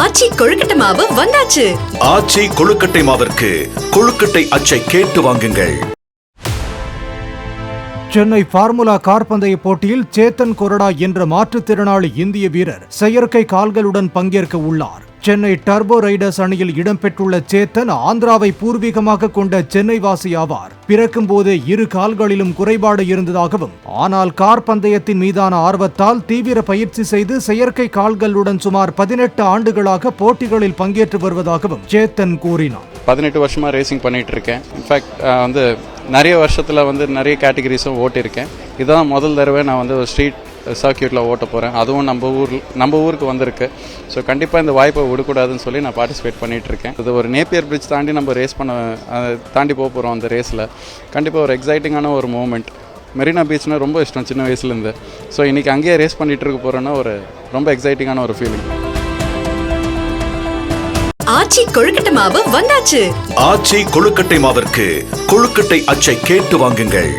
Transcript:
ஆச்சி கொழுக்கட்டை மாவு வந்தாச்சு. ஆச்சி கொழுக்கட்டை மாவிற்கு கொழுக்கட்டை அச்சை கேட்டு வாங்குங்கள். சென்னை பார்முலா கார் பந்தய போட்டியில் சேத்தன் கொரடா என்ற மாற்றுத்திறனாளி இந்திய வீரர் செயற்கை கால்களுடன் பங்கேற்க உள்ளார். சென்னை டர்போ ரைடர்ஸ் அணியில் இடம்பெற்றுள்ள சேத்தன் ஆந்திராவை பூர்வீகமாக கொண்ட சென்னை வாசி ஆவார். பிறக்கும் போதே இரு கால்களிலும் குறைபாடு இருந்ததாகவும், ஆனால் கார் பந்தயத்தின் மீதான ஆர்வத்தால் தீவிர பயிற்சி செய்து செயற்கை கால்களுடன் சுமார் 18 ஆண்டுகளாக போட்டிகளில் பங்கேற்று வருவதாகவும் சேத்தன் கூறினார். 18 வருஷமா ரேசிங் பண்ணிட்டு இருக்கேன். இன்ஃபேக்ட் நிறைய வருஷத்தில் நிறைய கேட்டகரிஸும் ஓட்டியிருக்கேன். இதுதான் முதல் தடவை நான் ஒரு ஸ்ட்ரீட் சர்க்கியூட்டில் ஓட்ட போகிறேன். அதுவும் நம்ம ஊருக்கு வந்திருக்கு. ஸோ கண்டிப்பாக இந்த வாய்ப்பை விடக்கூடாதுன்னு சொல்லி நான் பார்ட்டிசிபேட் பண்ணிகிட்ருக்கேன். இது ஒரு நேப்பியர் பிரிட்ஜ் தாண்டி நம்ம ரேஸ் தாண்டி போக போகிறோம். அந்த ரேஸில் கண்டிப்பாக ஒரு எக்ஸைட்டிங்கான ஒரு மூமெண்ட். மெரினா பீச்னா ரொம்ப இஷ்டம் சின்ன வயசுலேருந்து. ஸோ இன்றைக்கி அங்கேயே ரேஸ் பண்ணிகிட்டு இருக்க போகிறோன்னா ரொம்ப எக்ஸைட்டிங்கான ஒரு ஃபீலிங். ஆச்சி கொழுக்கட்டை மாவு வந்தாச்சு. ஆச்சி கொழுக்கட்டை மாவிற்கு கொழுக்கட்டை அச்சை கேட்டு வாங்குங்கள்.